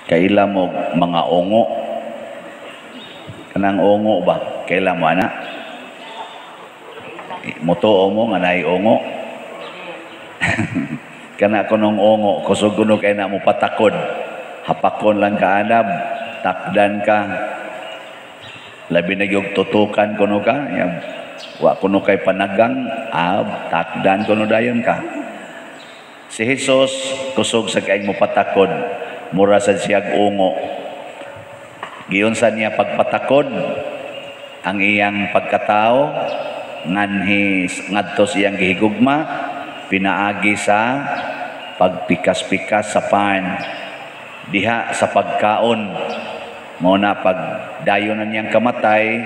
Kaila mo mga ongo. Kanang ongo ba? Kaila mo ana? Mutuo mo nga naay ongo. Kana kunong ongo, kusog kuno kay na mo patakod. Hapakon lang ka anab, takdan ka. Labi na yung tutukan kuno ka, yan. Wa kuno kay panagang, takdan kuno dayon ka. Si Jesus kusog sa kaing mo patakod, mura sa siyag ungo. Giyon sa niya pagpatakod, ang iyang pagkatao, ngadto siyang gihigugma, pinaagi sa pagpikas-pikas sa pan, diha sa pagkaon. Muna pagdayon na niyang kamatay,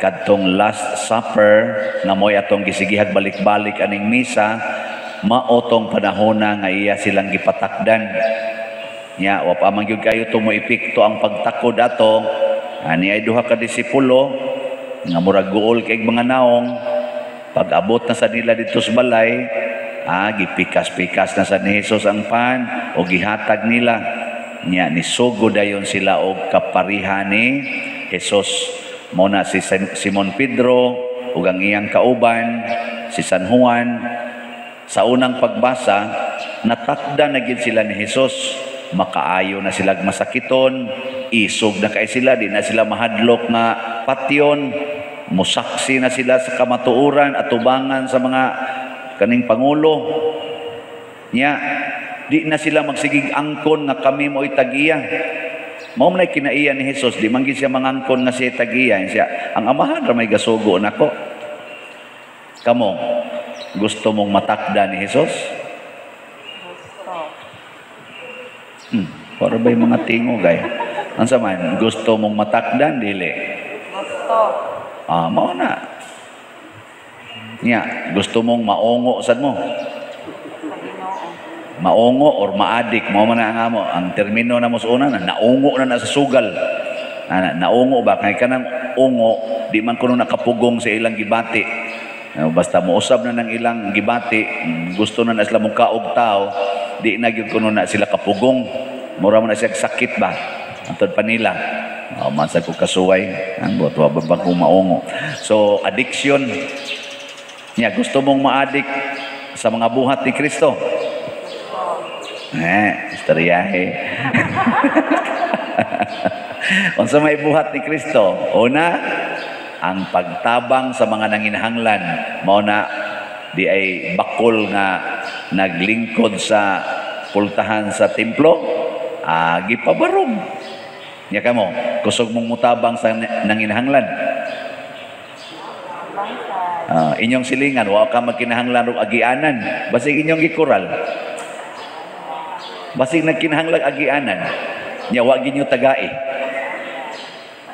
kadtong last supper, nga mo'y atong gisigihag balik-balik aning misa, maotong panahona nga iya silang gipatakdan. Nya wa pa man gyud kayo to mo epekto ang pagtakod ato. Ani ay duha ka disipulo nga murag guol kay mga naong, pag-abot na sa nila dito sa balay, gipikas-pikas na sa ni Jesus ang pan o gihatag nila. Nya nisugo dayon sila og kaparihan ni Jesus. Muna si Simon Pedro ug ang iyang kauban si San Juan. Sa unang pagbasa, natakda na gid sila ni Jesus. Makaayo na sila masakiton, isog na kay sila, di na sila mahadlok nga patyon, musaksi na sila sa kamatuoran at tubangan sa mga kaning pangulo. Nya di na sila magsigig angkon nga kami mo itagiya. Mao man kinaiya ni Jesus, di man gid siya mangangkon nga siya tagiya. Siya ang amahan ra may gasugo nako. Kamo gusto mong matakda ni Jesus? Para ba'y mga tingog ay? Ang saman, gusto mong matakdan, dili? Gusto. Mao na. Nya, gusto mong maongo sad mo? Maongo or maadik, mao man nga mo. Ang termino na mo sa una, naungo na sa sugal. Naungo ba? Kaya ka ng ungo, di man kuno nakapugong sa ilang gibati. Basta muusab na ng ilang gibati, gusto na sila mong kaog tao, di na gyud kuno na sila kapugong. Mura mo na siya sakit ba? Antod pa nila. Masag ko kasuway. Ang buto ba kung maungo. So, addiction. Gusto mong maadik sa mga buhat ni Kristo? Istoryahe. Kung sa may buhat ni Kristo, una, ang pagtabang sa mga nanginahanglan. Mauna, di ay bakol nga naglingkod sa pultahan sa templo, gipabarong. Nya kamo, kusog mong mutabang sa nanginahanglan. Inyong silingan, wa ka magkinahanglan og agianan, basig inyong gikural. Basig nagkinahanglan agianan, nya wa ginyo tagai.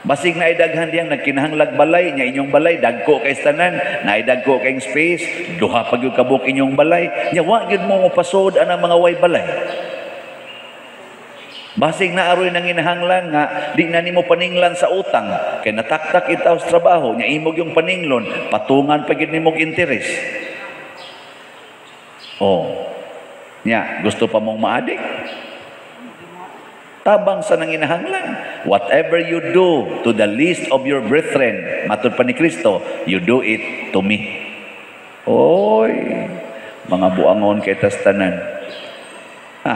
Basig na idaghan diyang nagkinahanglag balay, nya inyong balay dagko kay tanan, na idagko kay space, duha pa gyud kabuk inyong balay, nya wa gyud mo mapasod anang mga way balay. Basig na aroy nang inahanglan nga di na nimo paninglan sa utang kay nataktak itaw sa trabaho nya imog yung paninglon patungan pa gid nimo interes. Nya gusto pa mong maadik? Tabang sa nanginahanglan. Whatever you do to the least of your brethren, matud pa ni Kristo, you do it to me. Oy, mga buangon kay tastanan.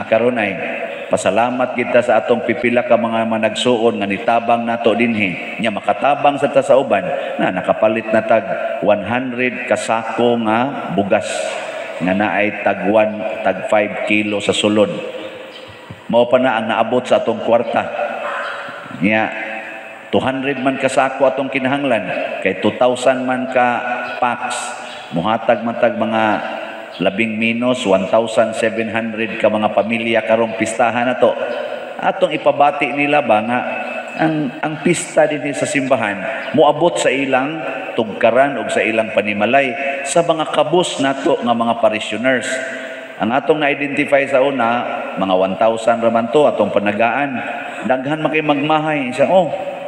Karon ay pasalamat kita sa atong pipila ka mga managsuon nga nitabang nato dinhi. Nya makatabang sa ta sa uban na nakapalit na tag 100 kasako nga bugas nga naay tag 5 kilo sa sulod. Mao pa na ang naabot sa atong kwarta. Nya 200 man kasako atong kinahanglan kay 2,000 man ka packs. Muhatag man tag mga labing minus 1,700 ka mga pamilya karong pistahan na to. Atong ipabati nila ba nga ang pista din sa simbahan moabot sa ilang tugkaran o sa ilang panimalay sa mga kabus nato nga mga parishioners. Ang atong na-identify sa una, mga 1,000 raman to atong panagaan. Daghan makay magmahay.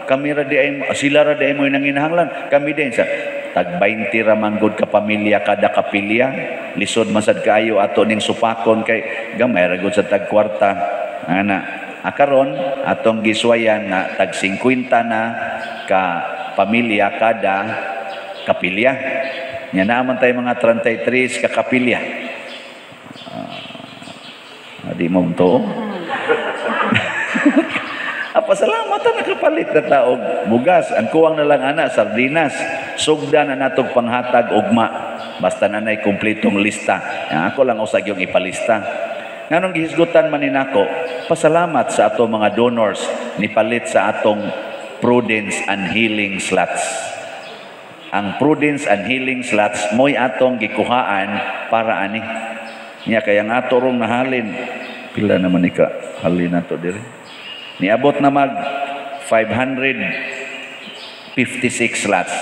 Kami ra di ay sila ra di ay mo nanginahanglan. Kami din sa tag 20 raman gud ka pamilya kada kapilya. Lisod masad kaayo ato ning supakon kay gamay ra gud sa tag kwarta. Ana Karon atong giswayan nga tag 50 na ka pamilya kada kapilya. Nya naman tayo mga 33 ka kapilya. Di mo to. Pasalamatan nakapalit na taog bugas. Ang kuwang na lang ana sardinas. Sugda na natog panghatag ugma. Basta na nay kumpletong lista. Ako lang usag yung ipalista. Nganong gihisgutan man ninako, pasalamat sa ato mga donors ni palit sa atong Prudence and Healing Slots. Ang Prudence and Healing Slots mo'y atong gikuhaan para ani. Nya kaya nga ato rong nahalin. Pila naman ika halin nato diri. Niabot na mag 556 slots.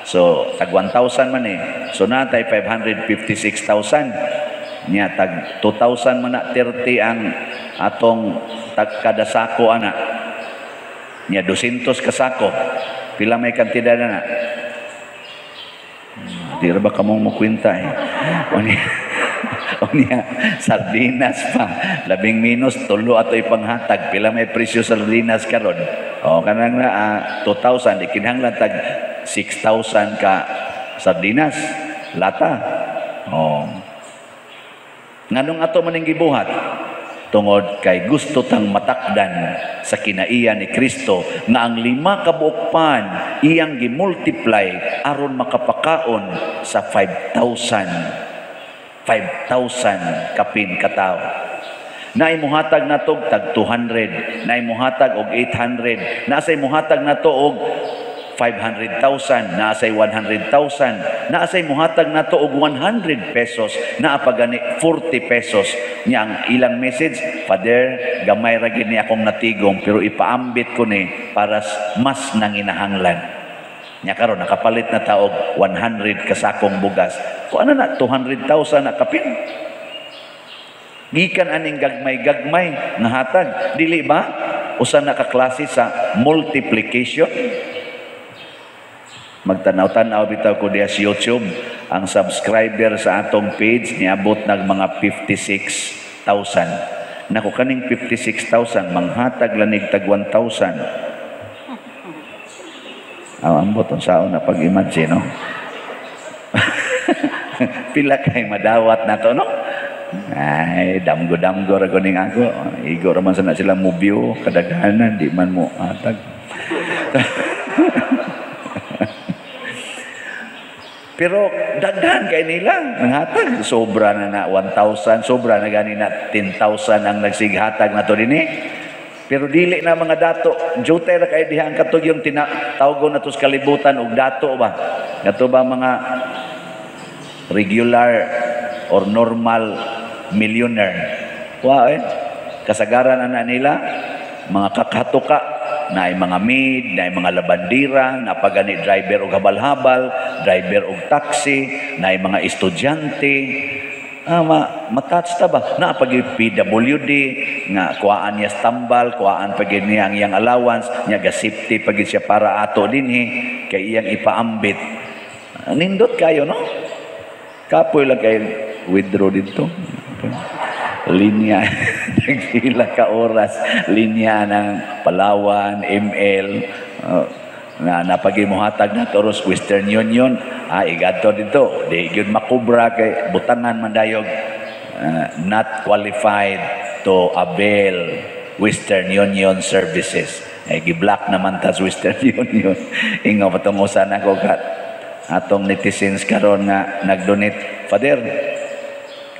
So tag 1,000 man So natay 556,000. Nya tag 2,000 man na 30 ang atong tag kada sako ana. Nya 200 ka sako. Pila may kantidad na? Di ra ba kamong mo kwenta O niya, sardinas pa. 10 minus, tulo ato ipanghatag. Pila may presyo sardinas karon. O, kanang na 2,000. Ikinhanglan tag 6,000 ka sardinas. Lata. O. Nganong ato maning gibuhat? Tungod kay gusto tang matakdan sa kinaiya ni Kristo nga ang 5 ka buokpan iyang gimultiply aron makapakaon sa 5,000 kapin katao. Naimuhatag natog tag 200, naimuhatag og 800, naasay muhatag nato og 500,000, naasay 100,000, naasay muhatag nato og 100 pesos, naapagani 40 pesos. Nya ang ilang message, Father, gamay ra gid ni akong natigom pero ipaambit ko ni para mas nanginahanglan. Nya karon nakapalit na taog 100 kasakong bugas. Kung ano na 200,000 na kapin. Gikan aning gagmay-gagmay nga hatag, dili ba? Usa na ka klase sa multiplication. Magtanaw-tanaw bitaw ko diya sa YouTube, ang subscriber sa atong page niabot nag mga 56,000. Naku kaning 56,000 manghatag lanig tag 1,000. Ambot ang saon na pag-imagine, no? Pila kay madawat na to, no? Ay, damgo-damgo ra kuning ako. Igo ra man sana sila mubyo, kadaghanan, di man mo hatag. Pero daghan kay nila nanghatag. Sobra na 1,000, sobra na gani na 10,000 ang nagsighatag na to dinhi. Pero dili na mga dato. Jutay ra kay diha ang katog yung tinatawgon na to sa kalibutan og dato ba? Dato ba mga regular or normal millionaire? Wa kasagaran ana nila mga kakatuka na mga maid, na mga labandira, na pagani driver og habal-habal, driver og taxi, na mga estudyante. Matouch ta ba? Na pag PWD nga kuhaan niya tambal, kuhaan pag niya ang iyang allowance, niya gasipti pag siya para ato dinhi kay iyang ipaambit. Nindot kayo, no? Kapoy lang kayo withdraw dito. Linya nagpila ka oras, linya ng Palawan, ML, na napagimuhatag na toros Western Union, igadto dito, di gyud makubra kay butangan man dayog, not qualified to avail Western Union services. Gi-block naman tas Western Union. Ingo patungusan ako kat atong netizens karon nga nag-donate. Father,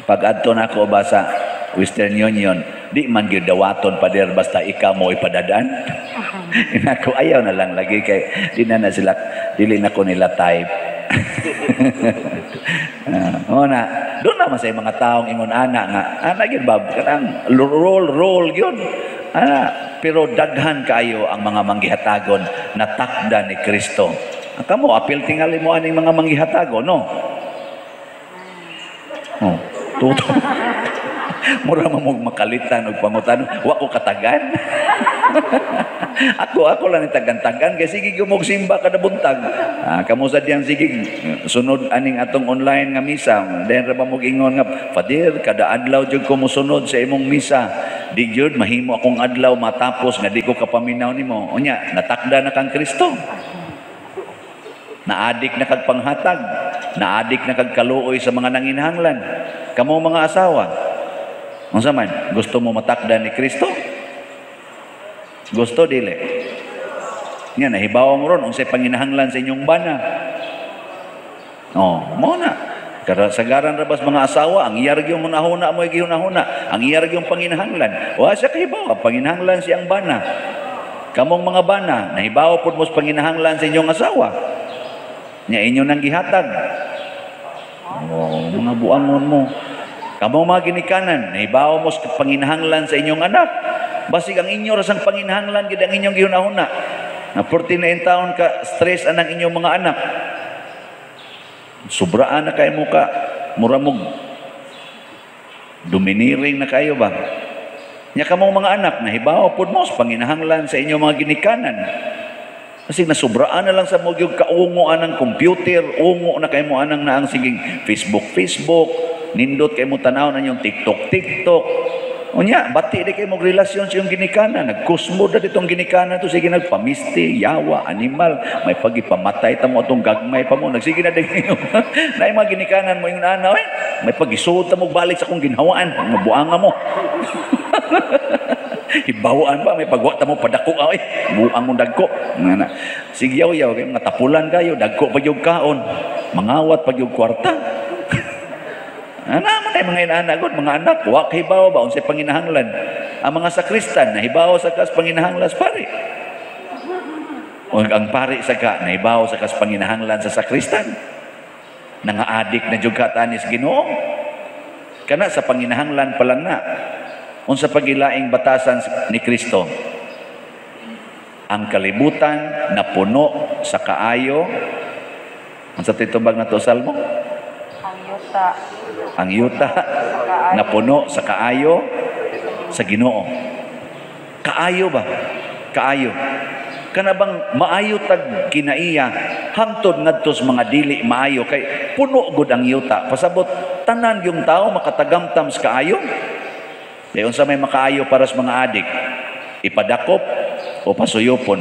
pag adto nako ba sa Western Union, di man gyud dawaton Pader basta ikaw mo ipadadaan. Nako ayaw na lang lagi kay di na sila, dili na ko nila type. Na doon naman sa mga taong ingon ana nga gyud ba kanang roll gyud. Pero daghan kayo ang mga manggihatagon na takda ni Kristo. Kamo apil tingali mo aning mga manggihatagon, no? Tuto. Mura mamog makalitan og pangutan, wa ko katagan. ako lang tagan-tagan kay sige gumog simba kada buntag. Kamo sa diyang sige sunod aning atong online nga misa. Then ra ba mo ingon nga, Father, kada adlaw jud ko mosunod sa imong misa. di jud mahimo akong adlaw matapos nga di ko kapaminaw nimo. Unya, natakda na kang Kristo. Naadik na kag panghatag, naadik na kag kaluoy sa mga nanginhanglan. Kamo mga asawa, unsa man, gusto mo matakda ni Kristo? Gusto dili? Nya nahibaw mo ron unsay panginahanglan sa inyong bana. Oh, mo na. Kasagaran rabas mga asawa, ang iyarag yung hunahuna mo gihunahuna, ang iyarag yung panginahanglan. Wa siya kahibaw, panginahanglan siyang bana. Kamong mga bana, nahibaw pud mo sa panginahanglan sa inyong asawa. Nya inyo nang gihatag. Oh, mga buangon mo. Kamong mga ginikanan, nahibaw mo sa panginahanglan sa inyong anak. Basig ang inyo rasang panginahanglan gid ang inyong gihunahuna. Na 49 taon ka stress anang inyong mga anak. Sobraan na kayo mo ka, muramog. Domineering na kayo ba? Nya kamong mga anak, nahibaw pud mo sa panginahanglan sa inyong mga ginikanan. Kasi nasubraan na lang sa mo yung kaungo anang computer, ungo na kayo mo anang naang siging Facebook, nindot kayo mo tanaw na yung TikTok. Unya, bati di kayo magrelasyon sa yung ginikanan. Nagkusmo na ditong ginikanan to. Sige, nagpamisti, yawa, animal. May pagipamatay tamo itong gagmay pa mo. Nagsige na din na yung mga ginikanan mo yung nanaw eh. May pagisuot mo balik sa kong ginhawaan. Mabuanga mo. Ibawaan ba? May pagwata mo padako. Buang mo dagko. Sige, yaw. Mga tapulan kayo. Dagko pa yung kaon. Mangawat pa yung kwarta. Naman ay mga inaanagod, mga anak, wa kahibaw ba unsay panginahanglan? Ang mga sakristan nahibaw sa kas panginahanglan sa pari. O ang pari sa ka nahibaw sa kas panginahanglan sa sakristan. Nangaadik na jud ka tanis Ginoo. Kana sa panginahanglan pa lang na. Unsa pagilaing batasan ni Kristo? Ang kalibutan na puno sa kaayo. Unsa titubag na to salmo? Ang yuta na puno sa kaayo sa Ginoo. Kaayo ba? Kaayo. Kana bang maayo tag kinaiya hangtod ngadto sa mga dili maayo kay puno gud ang yuta. Pasabot tanan yung tao makatagamtam sa kaayo. Kay unsa may makaayo para sa mga adik? Ipadakop o pasuyopon?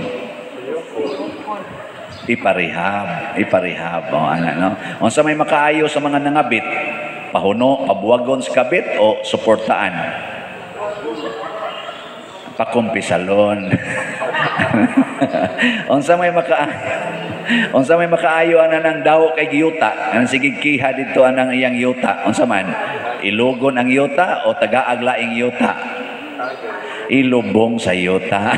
Iparehab. O ana no. Unsa may makaayo sa mga nangabit? Pahuno, pabuwagon sa kabit o suportaan? Pakumpisalon. Unsa may makaayo ana nang daw kay giyuta? Ang sige kiha dito anang iyang yuta. Unsa man? Ilugon ang yuta o tagaag laing yuta? Ilubong sa yuta.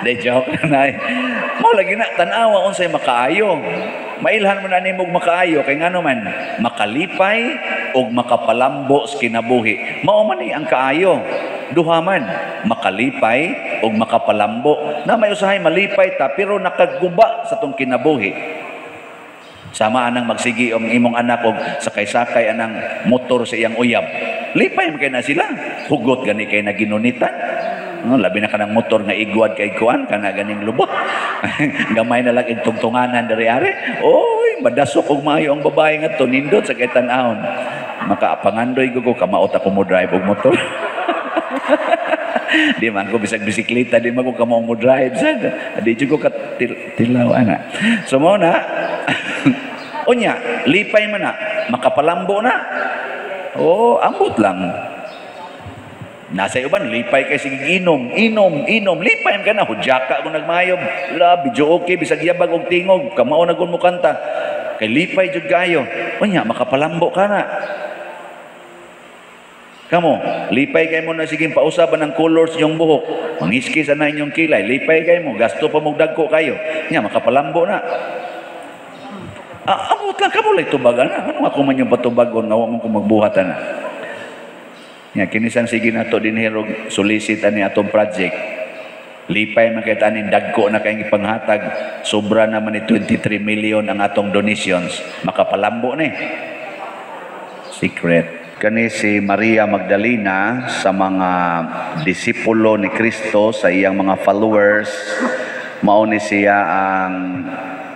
De joke na. Mo lagi na tan-awa unsay makaayo. Mailhan mo na nimog makaayo kay ngano man makalipay og makapalambo sa kinabuhi. Mao man ni ang kaayo. Duha man makalipay og makapalambo. Na may usahay malipay ta pero nakaguba sa tong kinabuhi. Sama anang magsigi ang imong anak og sakay-sakay anang motor sa iyang uyab. Lipay man kay na sila. Hugot gani kay naginunitan. No, labi na kanang motor nga igwad kay kuan kana ganing lubot. Gamay na lang igtungtunganan diri ari. Oy, madasok og maayo ang babae nga to nindot sa kay tan-awon. Makapangandoy ko kamaot ako mo drive og motor. Di man ko bisag bisikleta di man ko kamo mo drive sad. Di jud ko tilaw ana. So mo na unya, lipay man na, makapalambo na. Oh, ambot lang. Nasa uban lipay kay sige inom, lipay ka na hudyaka kung nagmayom. La bidyo okay bisag yabag og tingog, kamao na gun mo kanta. Kay lipay jud kayo. Unya makapalambo ka na. Kamo, lipay kay mo na sige pausaban ng colors yung buhok. Mangiskis na inyong kilay, lipay kay mo, gasto pa mo dagko kayo. Nya makapalambo na. Amot lang kamo lay tubagan na. Ano ako man yung patubagon nga wa mo ko magbuhatan na. Nya kinisan sige nato din hirog solicit ani atong project. Lipay man kay tanin dagko na kay ipanghatag. Sobra naman ni 23 million ang atong donations. Makapalambo ni. Secret. Kani si Maria Magdalena sa mga disipulo ni Kristo sa iyang mga followers mao ni siya ang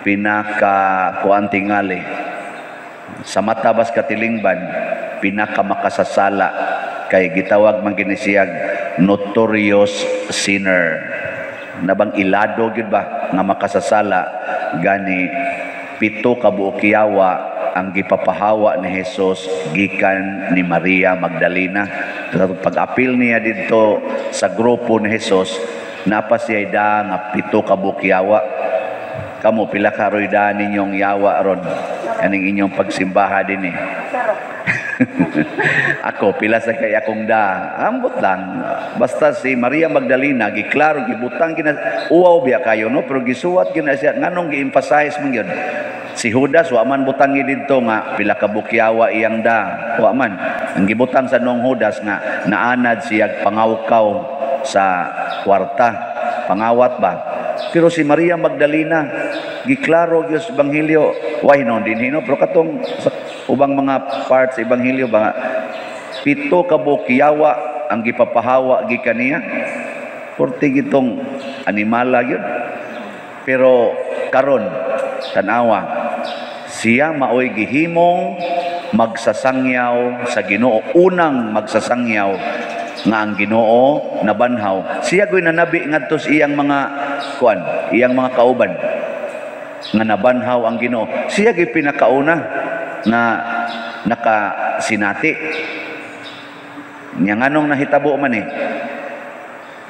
pinaka kuan tingali sa matabas katilingban pinakamakasasala kay gitawag man kini siyang notorious sinner. Nabang ilado gyud ba nga makasasala gani 7 ka buok yawa ang gipapahawa ni Jesus gikan ni Maria Magdalena. Pag-apil niya dito sa grupo ni Jesus, napa siya da nga 7 ka buok yawa. Kamo pila ka roy da ninyong yawa ron kaning inyong pagsimbaha din eh. Ako pila sa kay akong da ambot lang, basta si Maria Magdalena giklaro gibutang kina uwaw biya kayo no, pero gisuwat gina siya nganong gi-emphasize man gyud si Judas wa man butangi didto nga pila ka bukyawa iyang da, wa man ang gibutang sa nung Judas nga naanad siya pangawkaw sa kwarta, pangawat ba. Pero si Maria Magdalena giklaro gyud sa ebanghelyo, why no din hino, pero katong ubang mga parts sa ebanghelyo ba 7 ka bukyawa ang gipapahawa gikan niya, porte gitong animala gyud. Pero karon tanawa siya maoy gihimong magsasangyaw sa Ginoo, unang magsasangyaw nga ang Ginoo nabanhaw. Siya goy nanabi ngadto sa iyang mga kuan, iyang mga kauban nga nabanhaw ang Ginoo. Siya gyud pinakauna nga nakasinati. Nya nganong nahitabo man eh,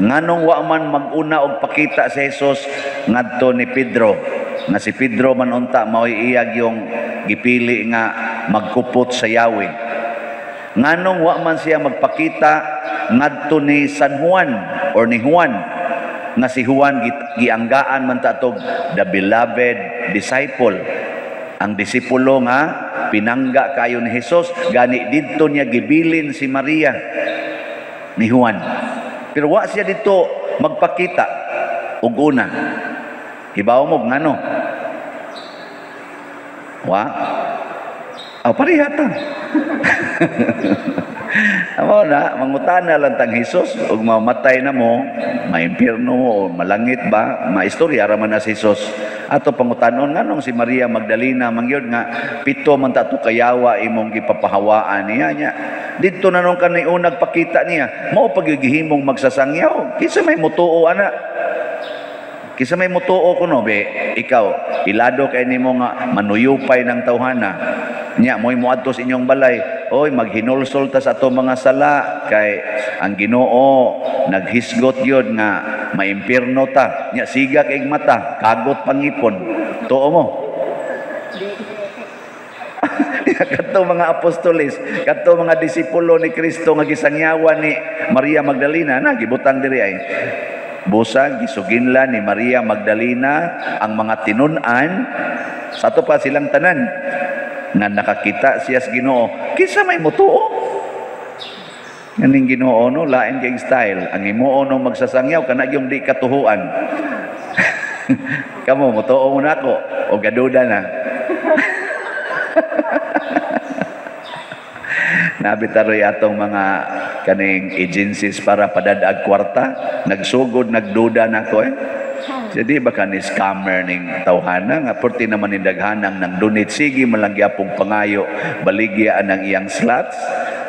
nganong wa man maguna og pakita sa Jesus ngadto ni Pedro, nga si Pedro man unta maoy iyag yung gipili nga magkupot sa Yahweh. Nganong wa man siya magpakita ngadto ni San Juan or ni Juan, nga si Juan gianggaan man tatog the beloved disciple, ang disipulo nga pinangga kayo ni Jesus, gani didto niya gibilin si Maria ni Juan. Pero wa siya dito magpakita og una. Hibaw mo ngano? Wa? Parihata. Amo na, mangutana lang tang Jesus, ug mamatay na mo, maimpirno o malangit ba, maistorya ra man na si Jesus. Ato pangutanon nganong si Maria Magdalena mangyod nga 7 man tato kayawa imong gipapahawaan niya nya. Didto na nung kanay unag pakita niya, mao pagigihimong magsasangyaw. Kinsa may mutuo ana? Kisa may mutuo ko no, be, ikaw, ilado kay nimo nga manuyupay ng tawhana. Nya, mo'y muadto sa inyong balay, oy, maghinulsol ta sa ato mga sala, kay ang Ginoo, naghisgot yun nga, maimpirno ta. Nya, siga kay mata, kagot pangipon. Tuo mo. Kato mga apostolis, kato mga disipulo ni Kristo nga gisangyawan ni Maria Magdalena, na, gibutang diri ay. Busag, gisuginla ni Maria Magdalena ang mga tinunan sa ato pa silang tanan na nakakita siya sa Ginoo. Kinsa may mutuo? Nganing Ginoo no, lain kay style. Ang himuon no magsasangyaw kana yung di katuhuan. Kamo mutuo mo nako o gaduda na. Nabitaroy atong mga kaning agencies para padadag kwarta, nagsugod nagduda nako eh. Jadi baka ni scammer ning tawhana nga porti naman ni daghanang nang donate sige malangyapong pangayo baligya ang iyang slots.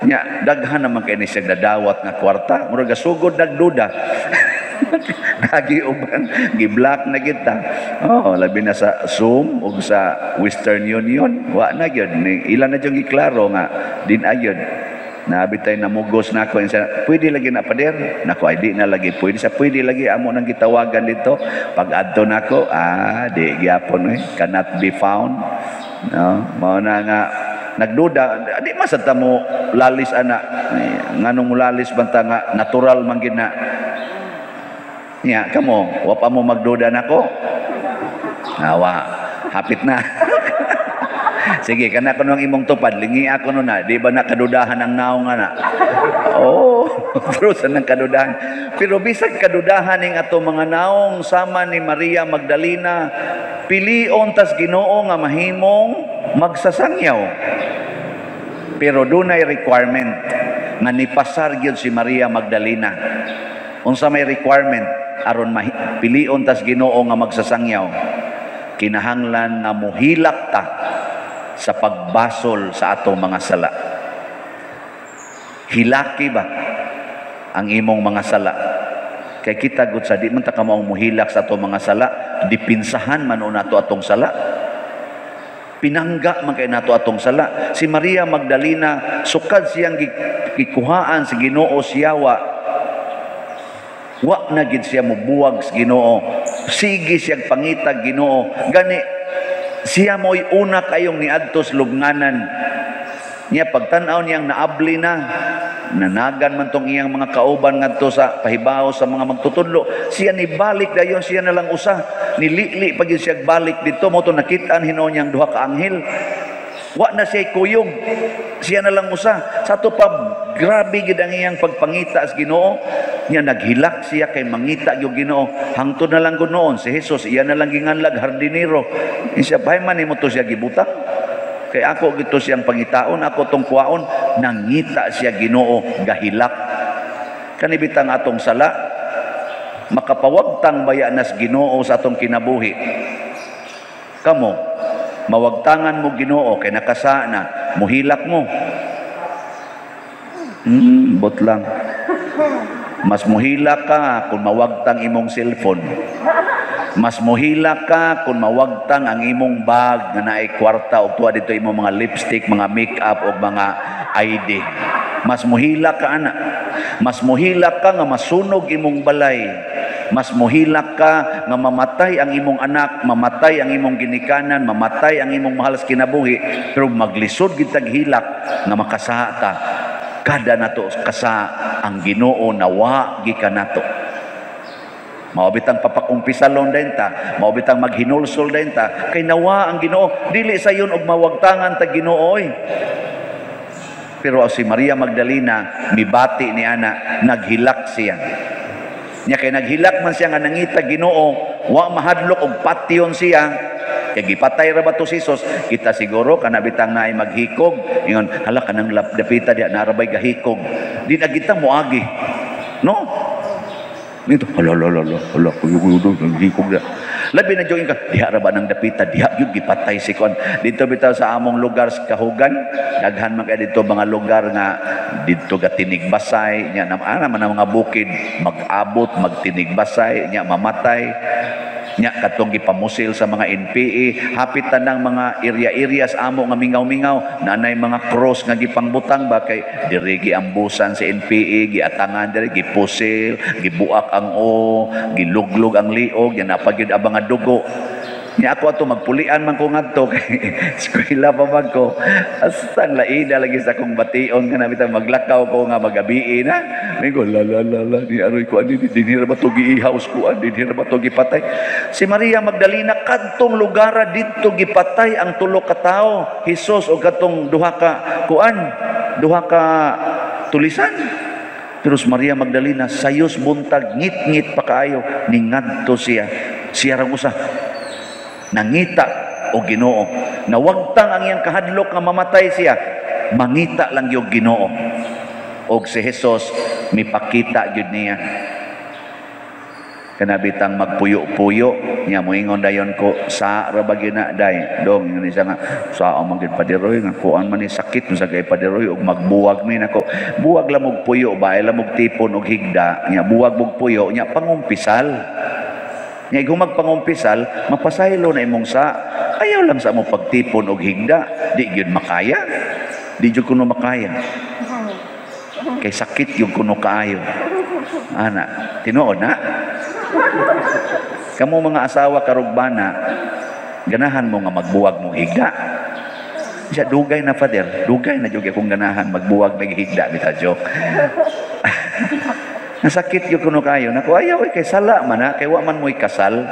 Nya daghan naman kay ni siya dadawat nga kwarta, murag sugod nagduda. Nagi uban gi-block na kita. Oh, labi na sa Zoom ug sa Western Union, wa na gyud ilan na jud giklaro nga din ayod. Nabitay na mugos na ako, pwede lagi na pader, nako ay di na lagi, pwede lagi amo nang gitawagan dito, pag adto na ako, di gyapon cannot be found, no? Mao na nga, nagduda, di masata mo lalis ana, nganong mo lalis banta nga, natural man gina, niya, kamo, wa pa mo magduda na ako, wa, hapit na. Sige, kana ko nung imong tupad, lingi ako nun na, di ba nakadudahan ang naong na? Oh, true sa nang kadudahan. Pero bisag kadudahan ng ato mga naong sama ni Maria Magdalena, pilion tas Ginoo nga mahimong magsasangyaw. Pero dunay requirement nga nipasar gyud si Maria Magdalena. Unsa may requirement aron pilion tas Ginoo nga magsasangyaw? Kinahanglan nga muhilak ta sa pagbasol sa atong mga sala. Hilaki ba ang imong mga sala? Kay kita gud sa di man ta ka mao muhilak sa atong mga sala, dipinsahan man nato atong sala. Pinangga man kay nato atong sala. Si Maria Magdalena sukad siyang gikuhaan sa Ginoo siyawa, wa na gid siya mubuwag sa Ginoo. Sige siyang pangitag Ginoo. Gani siya mo'y una kayong niadto sa lubnganan. Niya pagtan-aw niyang naabli na, nanagan man tong iyang mga kauban ngadto sa pahibaw sa mga magtutudlo, siya ni balik dayon, siya na lang usa nilili pag siya balik dito mo to nakit-an hinuon niyang duha ka anghel. Wa na siya kuyog, siya na lang usa. Sa to pa grabe gid ang iyang pagpangita sa Ginoo. Niya naghilak siya kay mangita yung Ginoo. Hangtod na lang noon si Jesus, iya na lang ginganlag hardinero. Siya payman nimo to siya gibutang. Kay ako gito siyang pangitaon, ako tong kuwaon, nangita siya Ginoo, gahilak. Kanibitang atong sala, makapawagtang baya nas Ginoo sa atong kinabuhi. Kamo, mawagtangan mo Ginoo, kay nakasa na, muhilak mo. Bot lang. Mas muhilak ka kung mawagtang imong cellphone. Mas muhila ka kung mawagtang ang imong bag nga naay kwarta o tuwa dito imong mga lipstick, mga makeup o mga ID. Mas muhila ka ana. Mas muhila ka nga masunog imong balay. Mas muhila ka nga mamatay ang imong anak, mamatay ang imong ginikanan, mamatay ang imong mahal sa kinabuhi, pero maglisod gid tag hilak nga makasaha ta. Kada nato kasa ang Ginoo nawa gikanato. Maubitang papakumpisalon din ta, maubitang maghinulsol din ta, kay nawa ang Ginoo, dili sa yun og mawagtangan ta Ginoo oy. Pero si Maria Magdalena, mibati ni ana, naghilak siya. Nya kay naghilak man siya nga nangita Ginoo, wa mahadlok og patyon siya, kay gipatay ra ba to si Jesus, kita siguro kana bitang naay maghikog, ingon hala kanang dapita diha narabay gahikog. Di na kita moagi. No? Nito, hala, kuyog hikog na. Labi na join ka, diha ra ba ng dapita, diha yun, gipatay si Kon. Dito bitaw sa among lugar sa Kahugan, daghan man kay dito mga lugar nga, dito ga tinigbasay, niya naman ang mga bukid, mag-abot, magtinigbasay, niya mamatay, niya katong gipamusil sa mga NPA, hapit tanang mga area-areas amo nga mingaw-mingaw, nanay mga cross nga gipangbutang ba kay diri giambusan sa NPA, giatangan diri, gipusil, gibuak ang giluglog ang liog, yan napagyud abang nga dugo. Niya ako ato magpulian man ko ngadto kay eskwela pa man ko. Astang laida lagi sa akong bation nga nabitang maglakaw ko nga magabi na. Mingo la ni aroy ko ani dinhira ba to giihaws ko ani dinhira ba to gipatay. Si Maria Magdalena kadtong lugar didto gipatay ang tulo ka tawo, Hesus o kadtong duha ka tulisan. Pero si Maria Magdalena sayos buntag ngit-ngit pa kaayo ningadto siya. Siya ra usa nangita o Ginoo. Nawagtang ang iyang kahadlok nga mamatay siya, mangita lang yung Ginoo. O si Jesus, mipakita yun niya. Kanabitang magpuyo-puyo, niya moingon dayon ko, sa rabagi na day. Dong, yun isa nga, sa magin padiroy, nga kuan man ni sakit, sa kay padiroy, o magbuwag min ako. Buwag lang mong puyo, ba? Lamog tipon o higda, niya buwag mong puyo, niya pangumpisal. Nga magpangumpisal, mapasaylo na imong sa, ayaw lang sa mo pagtipon og higda, di yun makaya. Di yun kuno makaya. Kay sakit yung kuno kaayo. Ana, tinuod na? Kamu mga asawa karugbana, ganahan mo nga magbuwag mo higda. Siya, dugay na father, dugay na dugay kung ganahan magbuwag na higda, bita joke. Nasakit yung kuno kayo. Naku, ayaw, kay sala man ha. Kay wa man mo'y kasal.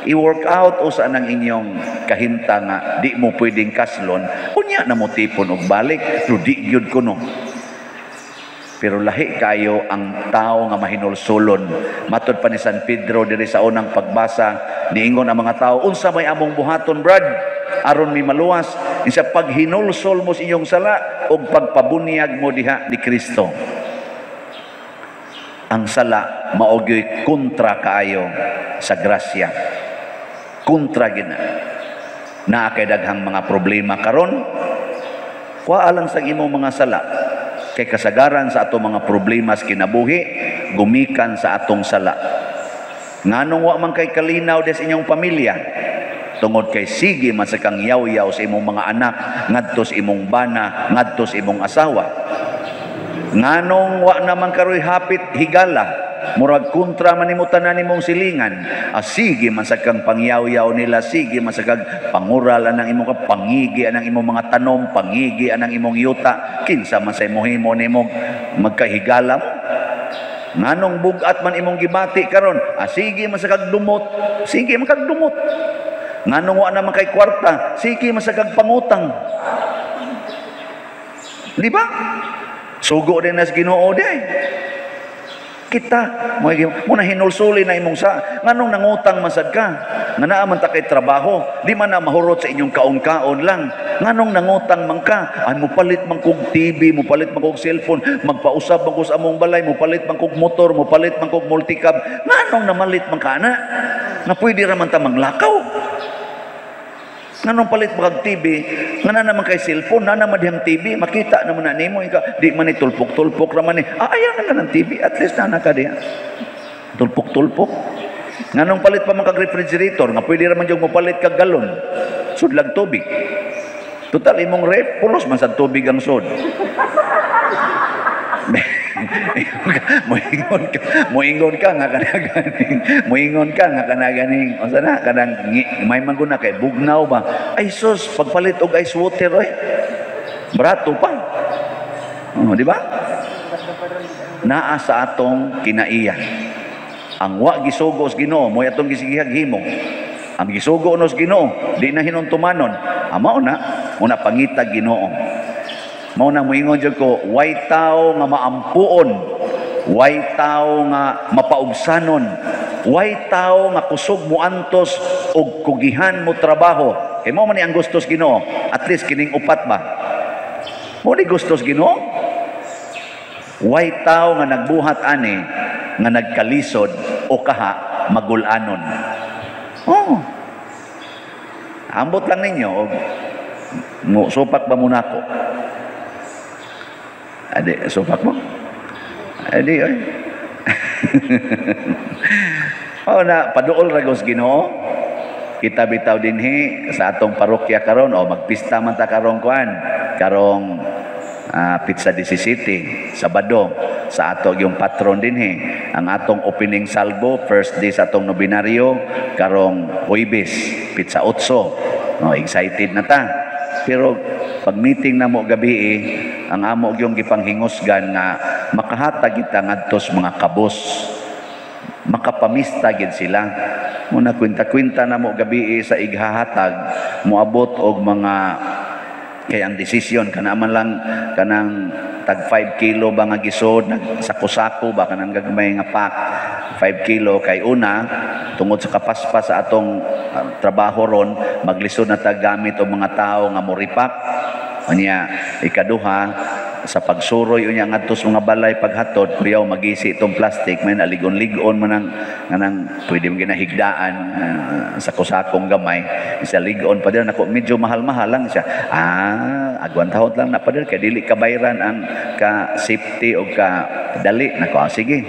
I-work out o saan ang inyong kahinta nga di mo pwedeng kaslon. Kunya na mo tipon og balik. Pero di yun kuno. Pero lahi kayo ang tao nga mahinulsulon. Matod pa ni San Pedro diri sa unang pagbasa, niingon ang mga tao, unsa may among buhaton, brad? Aron mi maluwas. Isa pag hinulsol mo sa inyong sala o pagpabunyag mo diha ni Kristo. Ang sala maogyoy kontra kaayo sa grasya. Kontra gina. Naa kay daghang mga problema karon. Kuha lang sa imong mga sala. Kay kasagaran sa atong mga problema sa kinabuhi gumikan sa atong sala. Nganong wa man kay kalinaw des inyong pamilya? Tungod kay sige man sa kang yaw-yaw sa imong mga anak, ngadto sa imong bana, ngadto sa imong asawa. Nganong wa naman karoy hapit higala? Murag kontra man nimo tanan nimong silingan. Sige man sa kang pangyaw-yaw nila, sige man sa kang pangural anang imong pangigi anang imong mga tanom, pangigi anang imong yuta, kinsa man sa imong nimong magkahigala mo. Nganong bugat man imong gibati karon? Sige man sa kag dumot, sige man kag dumot. Nganong wa naman kay kwarta, sige man sa kag pangutang. Di ba? Sugo din nas Ginoo day. Kita mo na hinulsuli na imong sa nganong nangutang masad ka nga naa man ta kay trabaho di man na mahurot sa inyong kaon-kaon lang nganong nangutang man ka ay mopalit man kog TV mopalit man kog cellphone magpausab man ko sa among balay mopalit man kog motor mopalit man kog multicab nganong namalit man ka na nga pwede ra man ta manglakaw nganong palit mag TV nga na naman kay cellphone na naman dihang TV makita naman na nimo ika di man ni tulpok-tulpok raman ni ayan na lang TV at least na ka diha tulpok-tulpok nganong palit pa man kag refrigerator nga pwede raman jud mo palit kag galon sudlag tubig total imong ref pulos man sa tubig ang sud moingon ka nga kanaganing o sana kanang may maguna kay bugnaw ba ay sus pagpalit og ice water oy barato pa di ba naa sa atong kinaiya ang wa gisugo sa Ginoo moy atong gisigihag himo ang gisugo nos Ginoo di na hinuntumanon mao na pangitag Ginoo. Mao na moingon jud ko, way tao nga maampuon, way tao nga mapaubsanon, way tao nga kusog mo antos og kugihan mo trabaho. Kay mao man ni ang gustos Ginoo, at least kining upat ba. Mao ni gustos Ginoo. Way tao nga nagbuhat ani nga nagkalisod o kaha magulanon. Oh. Ambot lang ninyo og mo supak ba muna ko. Ade, supak mo? Ade, oy. Na, paduol ragos Ginoo. Kita bitaw dinhi sa atong parokya karon o magpista man ta karong kuan. Karong Pizza 17, Sabado, sa ato yung patron dinhi. Ang atong opening salvo, first day sa atong nobinaryo, karong Huwebes, Pizza 8. Excited na ta. Pero pag meeting na mo gabi ang amo yung gipanghingusgan nga makahatag kita ngadtos mga kabos makapamista gid sila muna kwenta-kwenta na mo gabi sa ighahatag moabot og mga kay ang desisyon kana man lang kanang tag 5 kilo ba nga gisod nagsako-sako ba kanang gagmay nga pack 5 kilo kay una tungod sa kapaspas sa atong trabaho ron maglisod na tag gamit og mga tao nga moripak unya ikaduha sa pagsuroy unya ngadto sa mga balay paghatod kuyaw magisi itong plastic may naligon-ligon man nang pwede mo ginahigdaan sa kusakong gamay isa ligon pa din ako medyo mahal-mahal lang siya agwan tahod lang na pa din kay dili kabayran ang ka safety o ka dali nako sige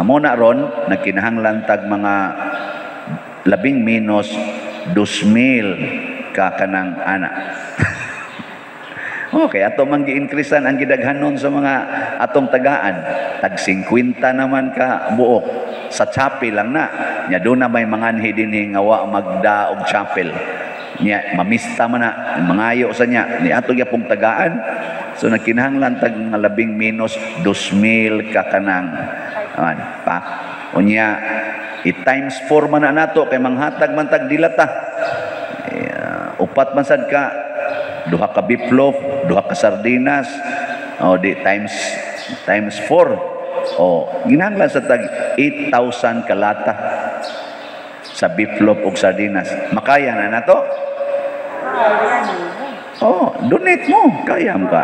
mo na ron nagkinahanglan tag mga labing minus 2,000 ka kanang anak. Okay, ato man gi-increasean ang gidaghanon sa mga atong tagaan. Tag 50 naman ka buok sa chapel lang na. Nya do na may manganhi dinhi nga wa magda og chapel. Nya mamista man na mangayo sa nya ni ato gyapong tagaan. So nagkinahanglan tag nga labing minus 2,000 ka kanang pa. Unya i-times 4 man na nato kay manghatag man tag dilata. Upat man sad ka duha ka beefloaf, duha ka sardinas, di times 4. Ginahanglan sa tag 8,000 kalata sa beefloaf ug sardinas. Makaya na nato? Donate mo, kayam ka.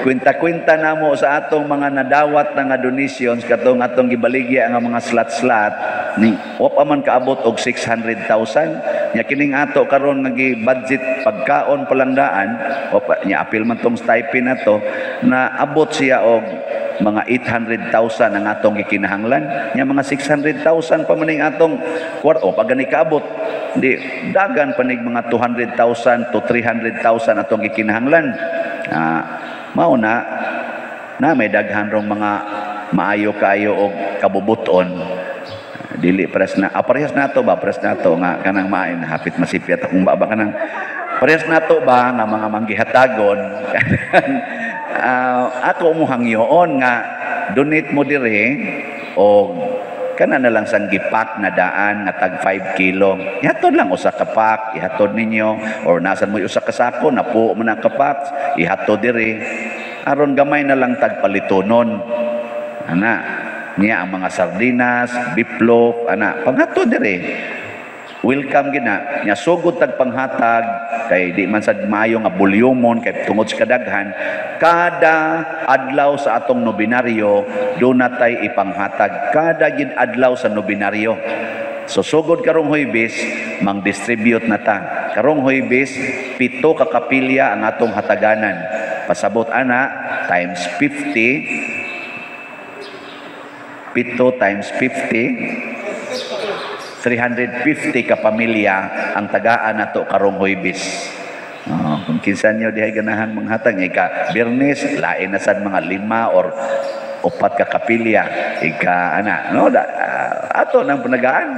Kwenta-kwenta na mo sa atong mga nadawat na nga donations katong atong gibaligya nga mga slat-slat ning wa pa man kaabot og 600,000 nya kining ato karon nagi-budget pagkaon palandaan o pa nya apil man tong stipend nato na abot siya og mga 800,000 ang atong gikinahanglan nya mga 600,000 pa maning atong kwarto pag gani kaabot di dagan panig mga 200,000 to 300,000 atong gikinahanglan mao na may daghan rong mga maayo kayo og kabubuton dili pares na parehas nato ba pares nato nga kanang maain hapit masipyat akong baba kanang parehas nato ba nga mga manggihatagon ako mo hangyoon nga donate mo dire og kana na lang sang gipak na daan nga tag 5 kilo ihatod lang usa ka pak ihatod ninyo or nasan mo usa ka sako napuo mo na ka pak ihatod dire aron gamay na lang tag palitonon ana niya ang mga sardinas biplop ana panghatod dire welcome gina nya sugod tag panghatag kay di man sad maayo nga bulyomon kay tungod sa kadaghan kada adlaw sa atong nobinaryo do natay ipanghatag kada gid adlaw sa nobinaryo so sugod karong Huwebes mang-distribute na ta karong Huwebes 7 ka kapilya ang atong hataganan pasabot ana times 50 7 times 50 350 ka pamilya ang tagaan nato karong Huwebes. Kung kinsan nyo dihay ganahan manghatag ika Biyernes lain na sad mga 5 or 4 ka kapilya ika ana no ato nang panagaan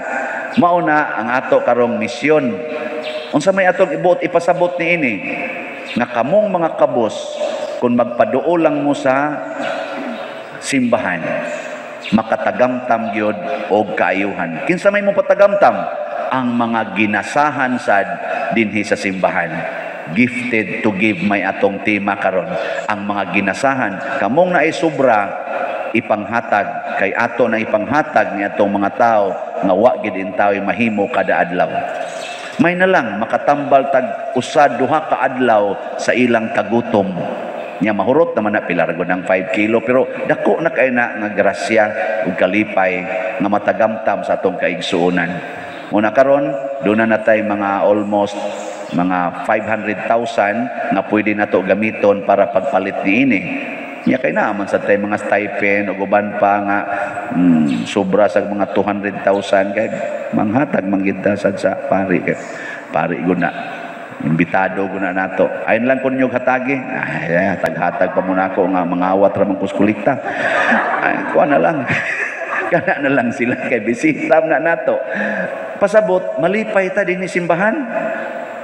mao na ang ato karong misyon unsa may atong ibuot ipasabot niini nga kamong mga kabos kung magpaduo lang mo sa simbahan makatagamtam gyud og kaayuhan kinsa may mo patagamtam ang mga ginasahan sad dinhi sa simbahan gifted to give may atong tema karon ang mga ginasahan kamong naay sobra ipanghatag kay ato na ipanghatag ni atong mga tao nga wa gid intawi mahimo kada adlaw may na lang makatambal tag usa duha ka adlaw sa ilang kagutom nya mahurot naman na pilar ng 5 kilo pero dako na kay na nga grasya ug kalipay nga matagamtam sa atong kaigsuonan muna karon do na natay mga almost mga 500,000 na pwede nato gamiton para pagpalit niini nya kay na man sa tay mga stipend ug uban pa nga sobra sa mga 200,000 kay manghatag manggida sad sa pari kay pari gud na imbitado guna nato ayon lang kun nyog hatagi taghatag pa muna ako nga mangawat ra man kuskulikta ay kuha na lang kana na lang sila kay bisita na nato pasabot malipay ta dinhi simbahan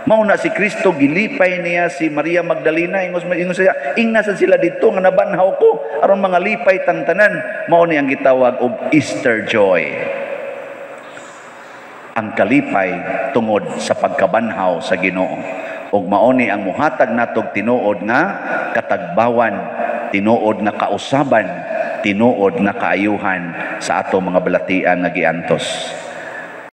mao na si Kristo gilipay niya si Maria Magdalena ingos siya ingnasan sila dito nga nabanhaw ko aron mga lipay tang tanan mao ni ang gitawag og Easter joy ang kalipay tungod sa pagkabanhaw sa Ginoo ug mauni ang muhatag natog tinuod nga katagbawan tinuod nga kausaban tinuod nga kaayuhan sa ato mga balatian nga giantos